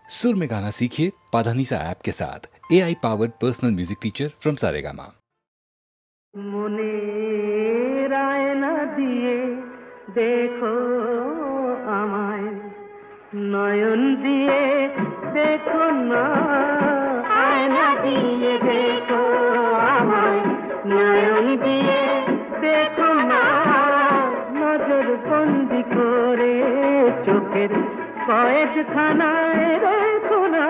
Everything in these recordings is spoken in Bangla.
सुर में गाना सीखिए पाधानीसा ऐप के साथ। AI powered personal music teacher from Saregama. মনের আয়না দিয়ে দেখো আমায়, নয়ন দিয়ে দেখো না, আয়না দিয়ে দেখো আমায়, নয়ন দিয়ে দেখো না, নজর বন্দি করে চোখের কয়েকখানায় রেখো না।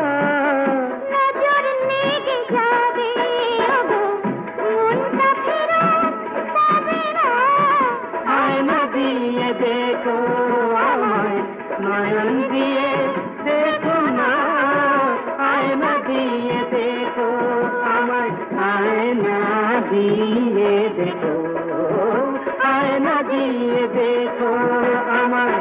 देखो आए नयन दिए देखो ना, आयना दिए देखो आए, आयना दिए देखो, आयना दिए देखो आए।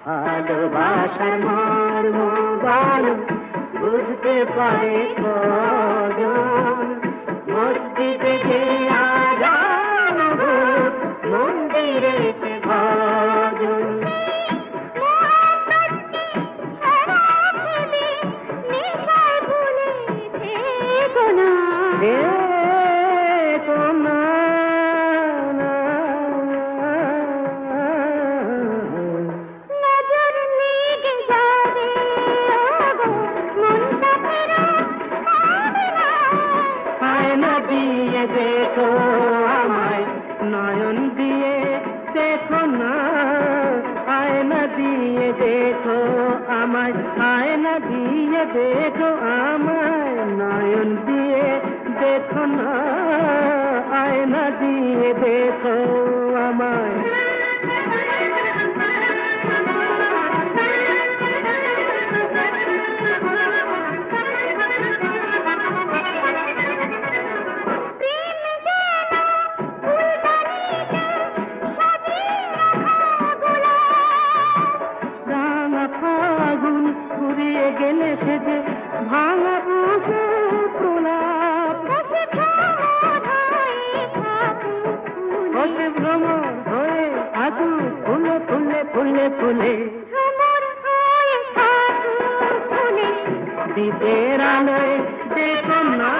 ভালোবাসার মর্ম বুঝতে পারে কজন, মসজিদে যে আজান মন্দিরে ভজন, देखो আমায় নয়ন দিয়ে দেখো না, আয়না দিয়ে দেখো আমায়, আয়না দিয়ে দেখো আমায়, নয়ন দিয়ে দেখো না, আয়না দিয়ে দেখো আমায়। গেলে সেজে ভাঙা বুকে প্রলাপ, হতে ভ্রমর হয়ে আদু ফুলে ফুলে ফুলে ফুলে, দ্বীপের আলোয় দেখো না,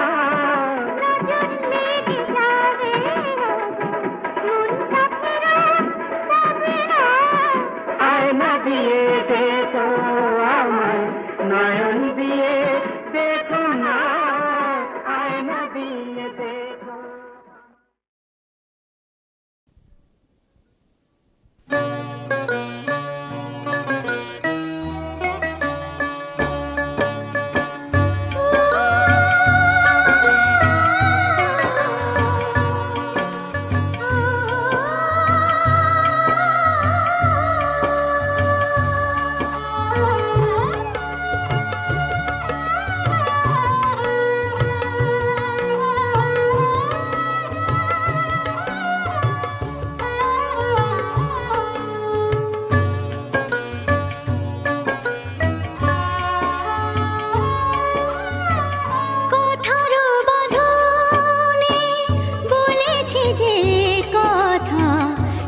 আয়না দিয়ে দেখো আমায়, নয়ন দিয়ে দেখো না, আয়না দিয়ে দেখো।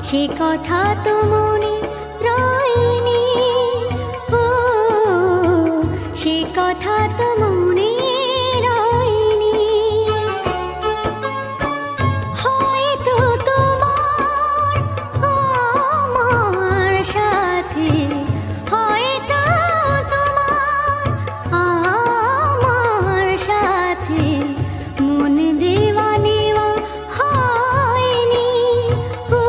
সে কথা তো মনে রয়নি, ও সে কথা তো মনে রয়নি, হয়তো তোমার আমার সাথে, হয়তো তোমার আমার সাথে মন দেওয়া নেওয়া হয়নি, ও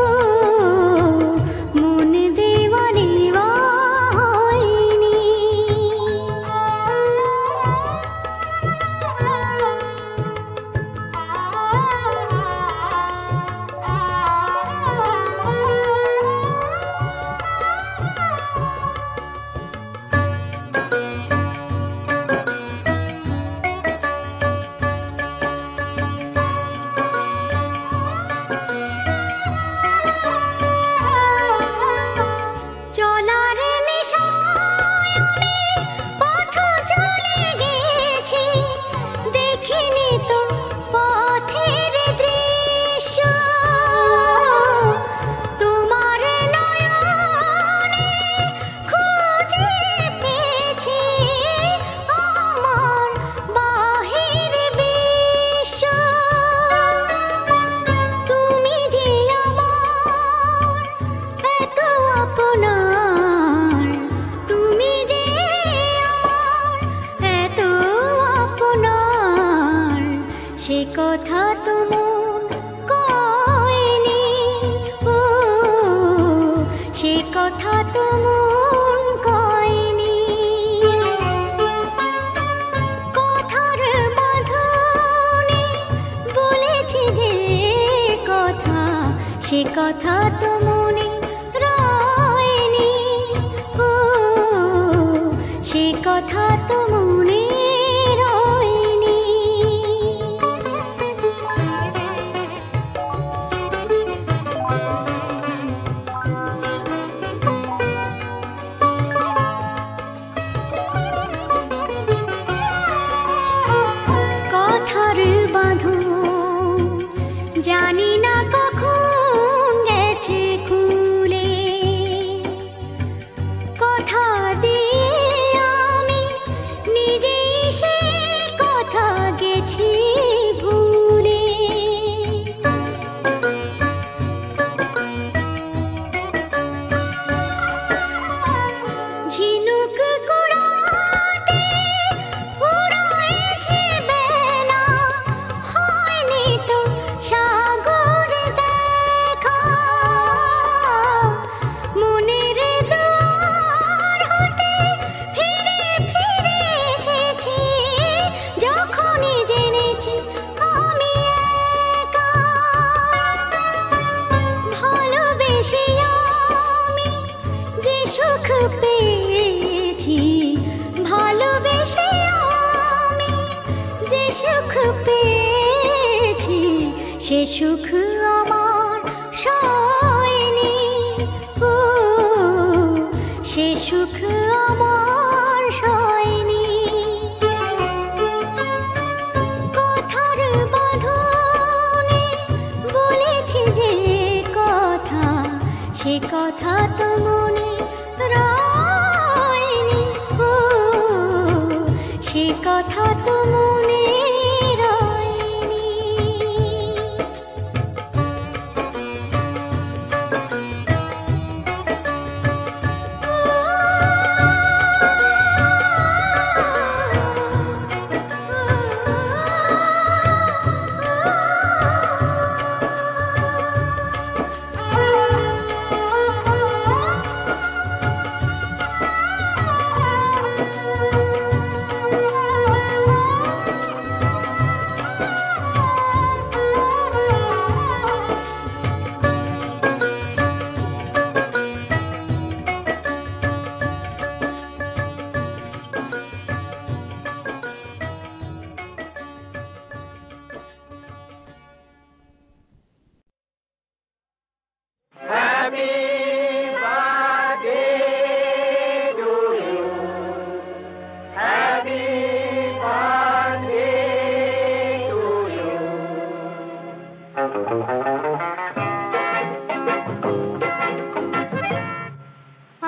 সে কথা তো মন কয়নি, ও সে কথা তো মন কয়নি। কথার বাঁধনে বলেছি যে কথা, সে কথা তো মনে রয়নি, ও সে কথা তো মনে রয়নি। কথার বাঁধন জানি না কখন গেছে খুলে, কথা দিয়ে আমি নিজেই সে কথা গেছি ভুলে। ঝিনুক কুড়াতে উড়াইছে বেলা, হয়নি তো সাগর দেখা। মনের দুয়ার হতে ফিরে ফিরে এসেছি, যখনই জেনেছি আমি একা। ভালোবেসে আমি যে সুখ পেয়েছি, ভালোবেসে আমি যে সুখ পেয়েছি, সে সুখ আমার সয়নি, ও সে সুখ আমার সয়নি। কথার বাঁধনে বলেছি যে কথা, সে কথা তো মনে রয়নি, ও সে কথা তো মনে রয়নি।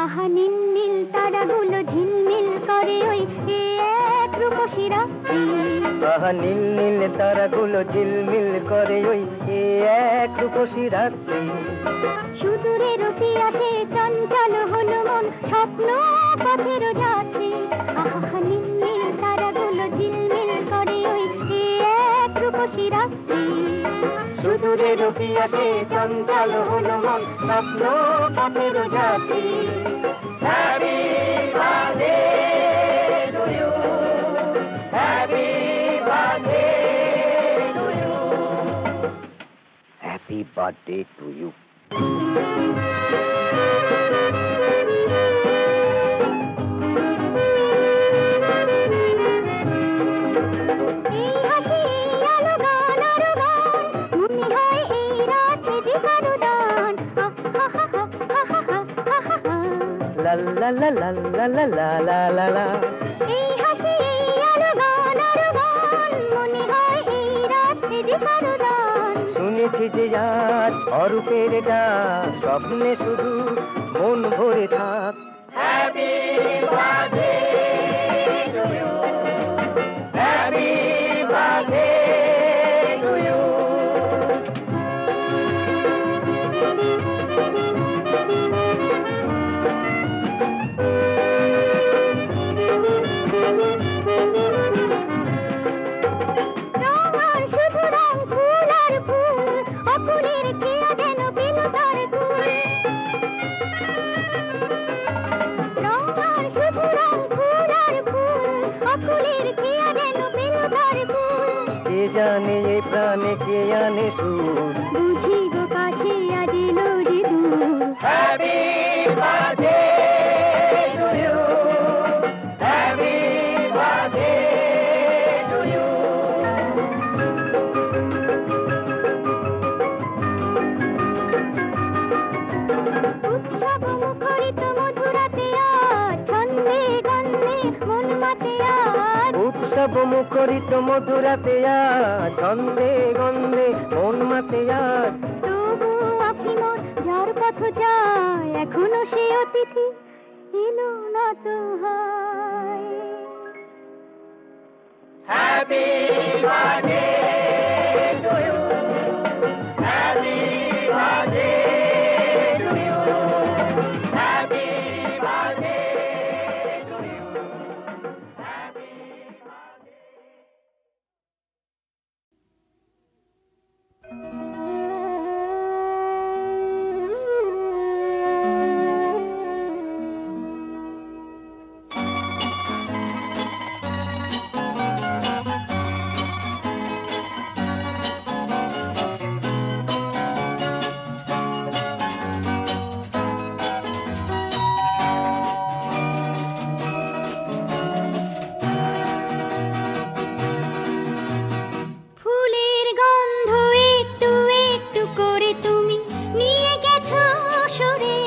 আহা নীল নীল তারাগুলো ঝিলমিল করে ওই এ এক রূপসী রাত্রি। আহা নীল নীল তারাগুলো ঝিলমিল করে ওই এ এক রূপসী রাত্রি। সুদূরের পিয়াসে চঞ্চল হলো মন, স্বপ্ন পথের যাত্রী। আহা নীল নীল তারাগুলো ঝিলমিল করে ওই এ এক রূপসী রাত্রি। সুদূরের পিয়াসে চঞ্চল হলো মন, স্বপ্ন পথের যাত্রী। Happy birthday to you. Happy birthday to you. Happy birthday to you. এই হাসি আলো গান আরো গান, মনে হয় এই রাতে দিবারো দান। La la la la la la la la la la. এই হাসি আলো গান আরো গান, মনে হয় এই রাতে দিবারো দান। শুনেছি যে আজ অরূপের ডাক, স্বপ্নে শুধু মন ভরে থাক। Happy birthday to you. Happy birthday to you. রঙান শুধু জানে এই প্রাণে কে আনে সুর বুঝি গো কাছে আজ এলো যে দূর happy birthday to you happy birthday to you উৎসব মুখরিত মধুরাতে আজ ছন্দে গন্ধে মন মাতে আজ উৎসব মুখরিত মধুরাতে আজ ছন্দে গন্ধে মন মাতে আজ তবু আখি মোর যার পথ যায় এখনো সে অতিথি এলো না তো হয় happy birthday to you happy birthday to you happy birthday to you happy ফুলের গন্ধ একটু একটু করে তুমি নিয়ে গেছো সরে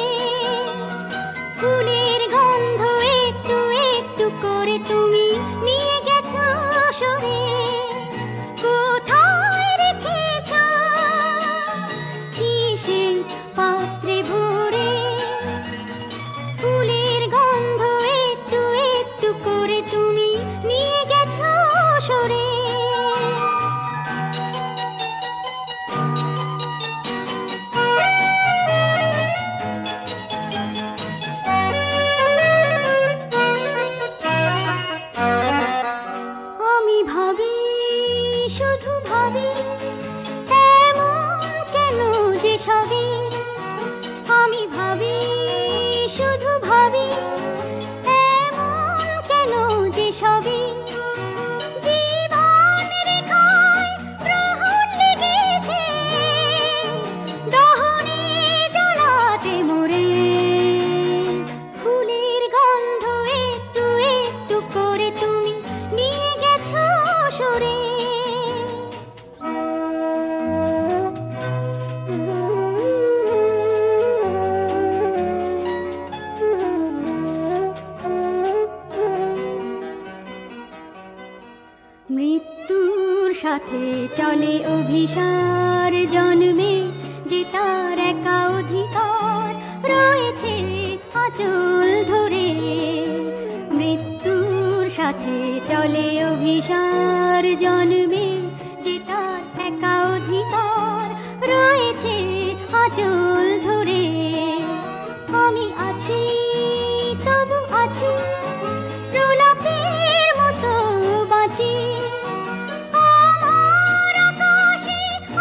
ফুলের গন্ধ একটু একটু করে তুমি নিয়ে গেছো সরে কোথায় রেখেছো কিসের পাত্রে ভরে ফুলের গন্ধ একটু একটু করে তুমি নিয়ে গেছো সরে আমি ভাবি শুধু ভাবি এমন কেন যে সবই আমি ভাবি শুধু ভাবি এমন কেন যে সবই জীবন রেখায় গ্রহণ লেগেছে দহনে জ্বলাতে মোরে ফুলের গন্ধ একটু একটু করে তুমি নিয়ে গেছো সরে মৃত্যুর সাথে চলে অভিসার জন্মে যে তার একা অধিকার রয়েছে আঁচল ধরে মৃত্যুর সাথে চলে অভিসার জন্মে যে তার একা অধিকার রয়েছে আঁচল ধরে আমি আছি তবু আছি প্রলাপের মতো বাঁচি আমার আকাশে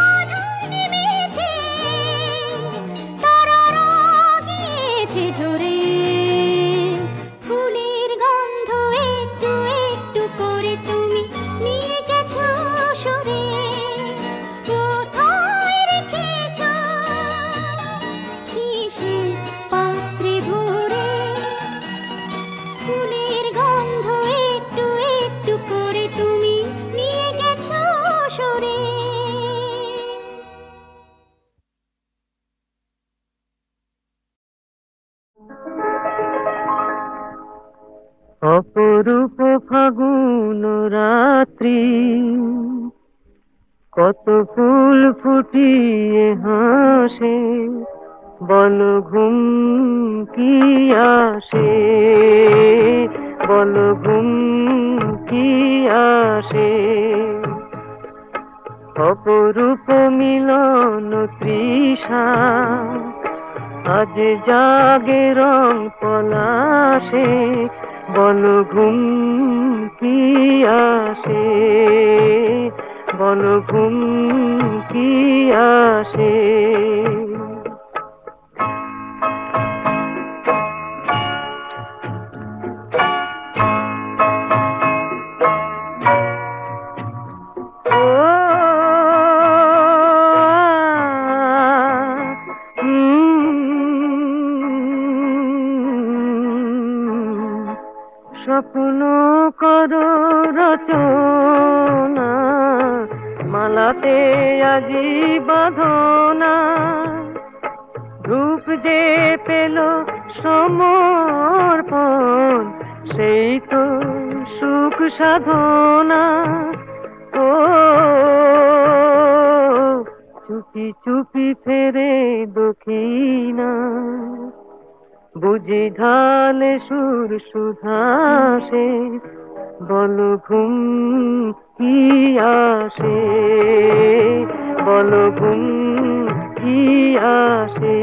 আধার নেমেছে তারারা গিয়েছে ঝরে ফুলের গন্ধ একটু একটু করে তুমি নিয়ে গেছো সরে কোথায় রেখেছো কিসের পাত্রে ভরে ফুলের গন্ধ একটু একটু করে তুমি নিয়ে গেছো সরে অপরূপ ফাগুন রাত্রি কত ফুল ফুটিয়ে হাসে বন ঘুম কি আসে বন ঘুম কি আসে অপরূপ মিলন তৃষা আজ জাগে রং পলাশে বন ঘুম কি আসে বন ঘুম কি আসে ও রচনা মালাতে আজি বাঁধনা ধূপ যে পেল সমর্পণ সেই তো সুখ সাধনা ও চুপি চুপি ফেরে দক্ষিণা বুঝি ঢালে সুর সুধাসে বল ঘুম কি আসে বল ঘুম কি আসে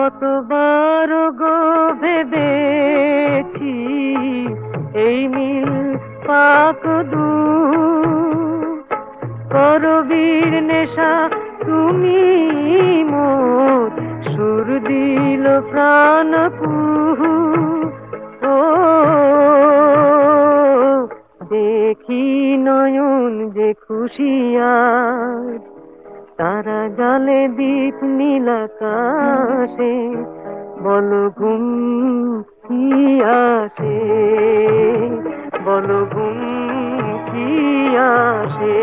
কতবার গো ভেবেছি এই মিল পাক দু করবীর নেশা তুমি মোর সুর দিল প্রাণ কুহু ও দেখি নয়ন যে খুশিয়ার তারা জালে দীপ নীলাকাশে বল ঘুম কি আসে বল ঘুম কি আসে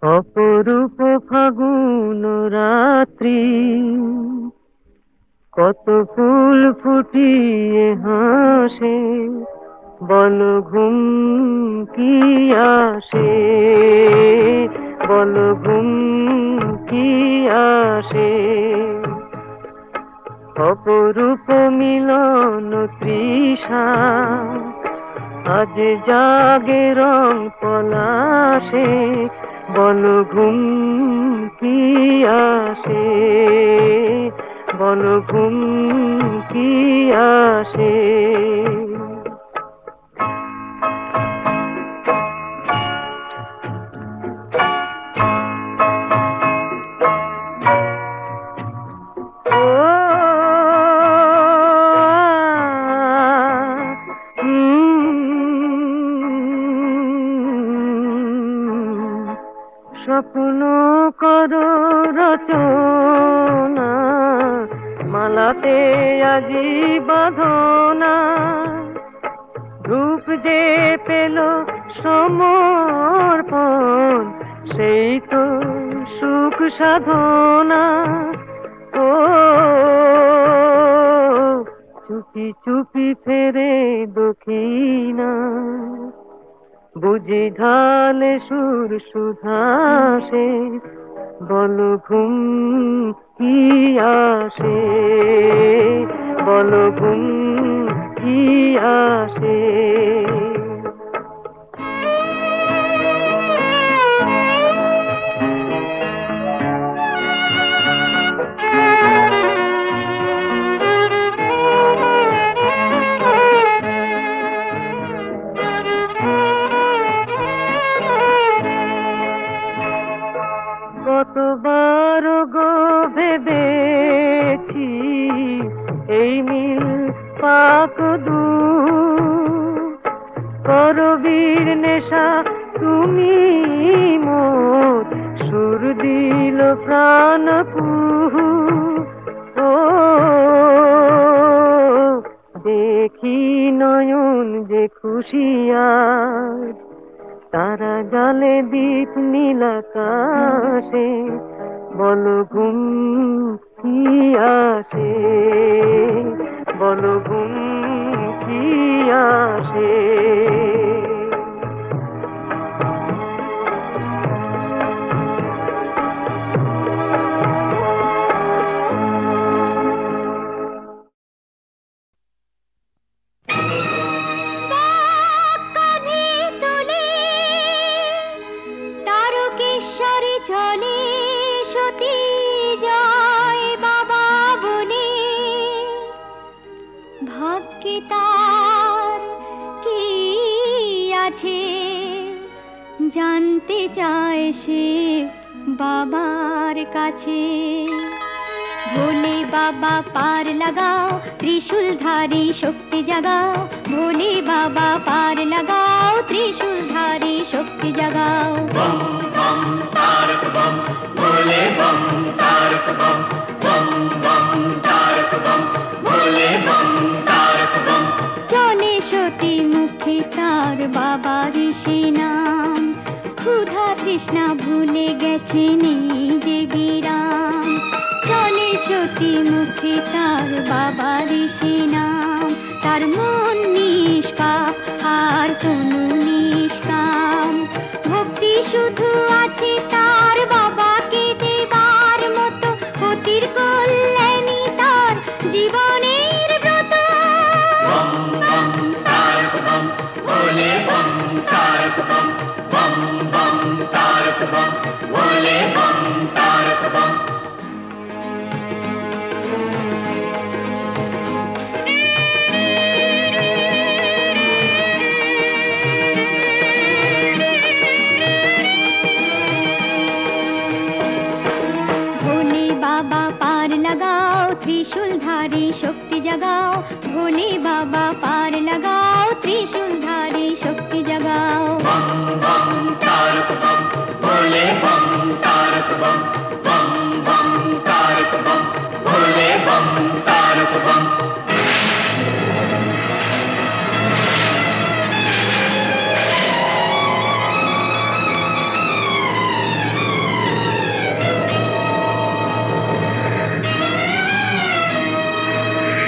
অপরূপ ফাগুন রাত্রি কত ফুল ফুটিয়ে হাসে বল ঘুম কি আসে বল ঘুম কি আসে অপরূপ মিলন তৃষা আজ জাগে রং পলাশে বল ঘুম কি আসে বল ঘুম কি আসে স্বপ্ন করো রচনা মালাতে আজি বাঁধনা ধূপ যে পেল সমর্পণ সেই তো সুখ সাধনা ও চুপি চুপি ফেরে দক্ষিণা বুঝি ঢালে সুর সুধাসে বল ঘুম কি আসে বল ঘুম কি আসে কতবার গো ভেবেছি এই মিল পাক দু করবীর নেশা তুমি মোর সুর দিল প্রাণ কুহু ও দেখি নয়ন যে খুশিয়ার তারা জালে দীপ নীলাকাশে বল ঘুম কি আসে বল ঘুম কি আসে চলে সতী জয় বাবা বলে আছে, জানতে চায় সে বাবার কাছে। ভোলে বাবা পার লাগাও, ত্রিশূলধারী শক্তি জাগাও। ভোলে বাবা পার লাগাও, ত্রিশূলধারী শক্তি জাগাও। বম বম তারক বম, ভোলে বম তারক বম। বম বম তারক বম, ভোলে বম তারক বম। চলে সতী মুখে তার বাবার সে নাম, ক্ষুধা তৃষ্ণা ভুলে গেছে নেই যে বিরাম। চলে সতী মুখে তার বাবার সে নাম, তার মন নিষ্পাপ আর কোনো নিষ্কাম। ভক্তি শুধু আছে তার বাবাকে দেবার মতো, পতির কল্যাণী তার জীবনের ব্রত। বম বম তারক বম, ভোলে বম তারক বম। বম বম তারক বম, ভোলে বম তারক বম। ভোলে বাবা পার লাগাও, ত্রিশূলধারী শক্তি জাগাও। ভোলে বাবা পার লাগাও, ত্রিশূলধারী শক্তি জাগাও। বম বম তারক বম, ভোলে বম তারক বম। বম বম তারক বম, ভোলে বম তারক বম।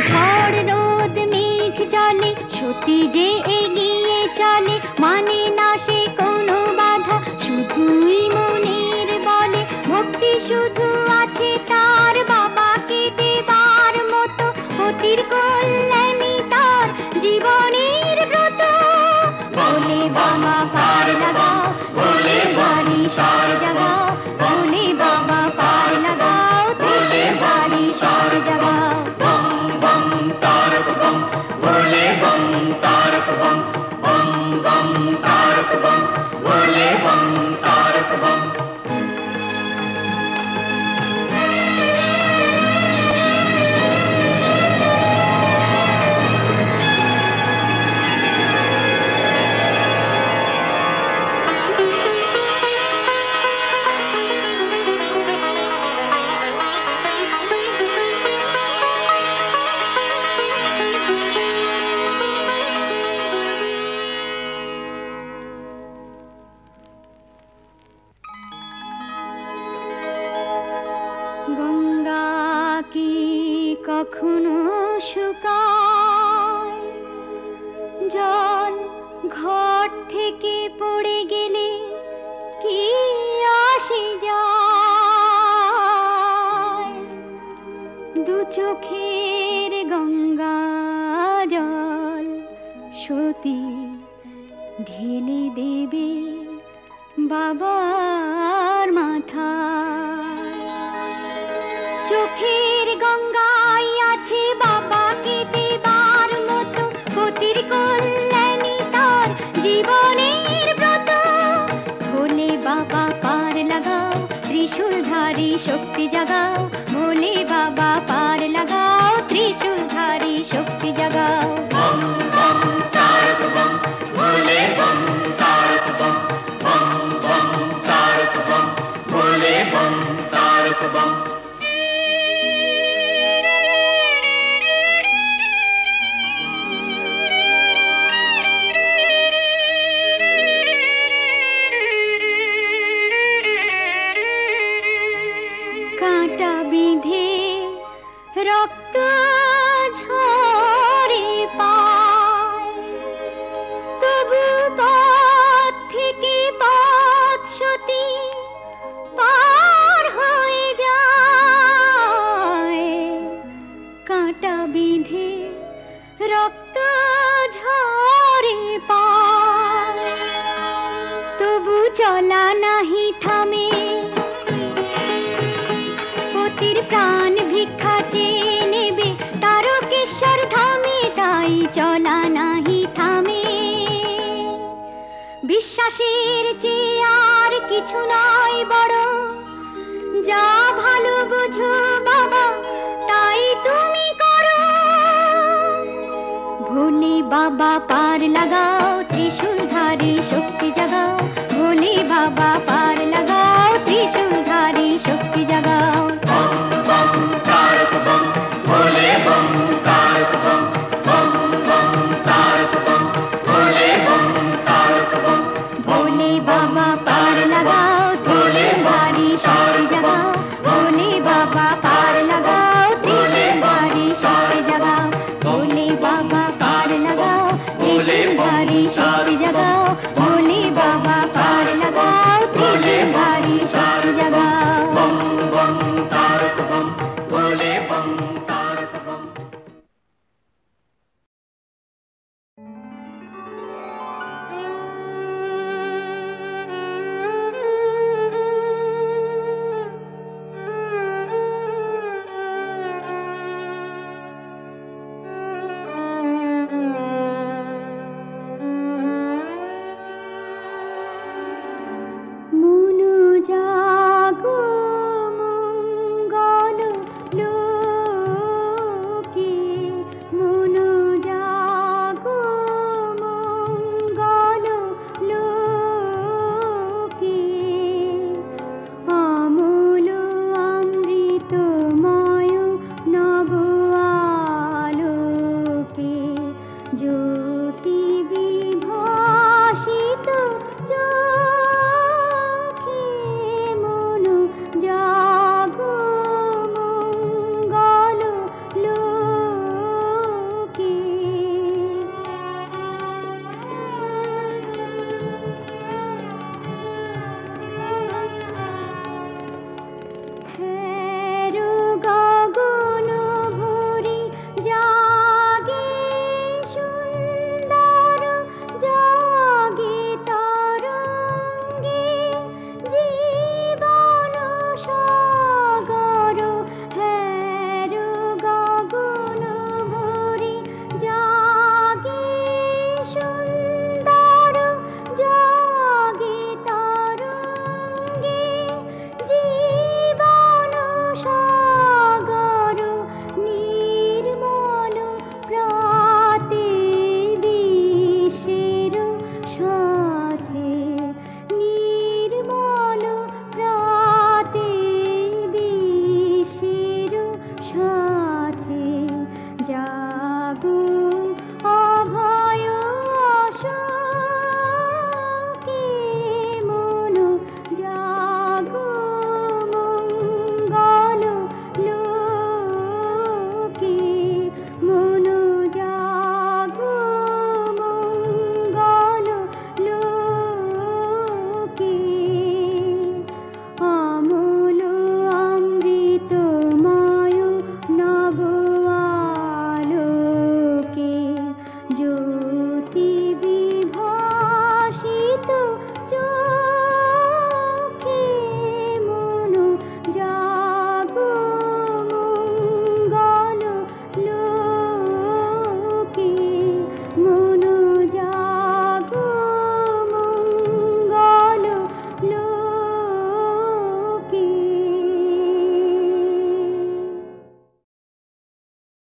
ঝড় রোদ মেঘ চলে, সতী যে এগিয়ে চলে, মানে না সে কোনো বাধা, শুধুই মনের বলে। ভক্তি শুধু আছে তার বাবাকে দেবার মতো, পতির কল্যাণী তার জীবনের ব্রত। ভোলে বাবা পার লাগাও, ত্রিশূলধারী শক্তি জাগাও। ভোলে বাবা পার লাগাও, ত্রিশূলধারী শক্তি জাগাও। বম বম তারক বম, ভোলে বম তারক বম। বম বম তারক বম, ভোলে বম তারক বম। গঙ্গা কি কখনো শুকায়? জল ঘট থেকে পড়ে গেলে কি আসে যায়? দু চোখের গঙ্গা জল সতী ঢেলে দেবে বাবার মাথায়। চোখের গঙ্গায় আছে বাবাকে দেবার মতো, পতির কল্যাণী তার জীবনের ব্রত। ভোলে বাবা পার লাগাও, ত্রিশূলধারী শক্তি জাগাও। ভোলে বাবা পার লাগাও, ত্রিশূলধারী শক্তি জাগাও। বম বম তারক বম, ভোলে বম তারক বম। বম বম তারক বম, ভোলে বম তারক বম। কাঁটা বিঁধে রক্ত ঝরে পায়, তবু পথ থেকে পথ সতী পার হয়ে যায়। কাঁটা বিঁধে রক্ত ঝরে পায়, তবু চলা নাহি থামে। পতির প্রাণ ভিক্ষা চেয়ে নেবে তারকেশ্বর ধামে, তাই চলা নাহি থামে। আকাশের চেয়ে আর কিছু নয় বড়, যা ভালো বুঝো বাবা তাই তুমি করো। ভোলে বাবা পার লাগাও, ত্রিশূলধারী শক্তি জাগাও। ভোলে বাবা পার লাগাও, ত্রিশূলধারী শক্তি জাগাও। বম বম তারক বম, ভোলে বম তারক বম, বম বম তারক বম, ভোলে বম তারক বম। ভোলে বাবা পার লাগাও, ত্রিশূলধারী শক্তি জাগাও। ভোলে বাবা পার লাগাও, ত্রিশূলধারী শক্তি জাগাও। ভোলে বাবা পার লাগাও, ত্রিশূলধারী শক্তি জাগাও। ভোলে বাবা পার লাগাও, ত্রিশূলধারী শক্তি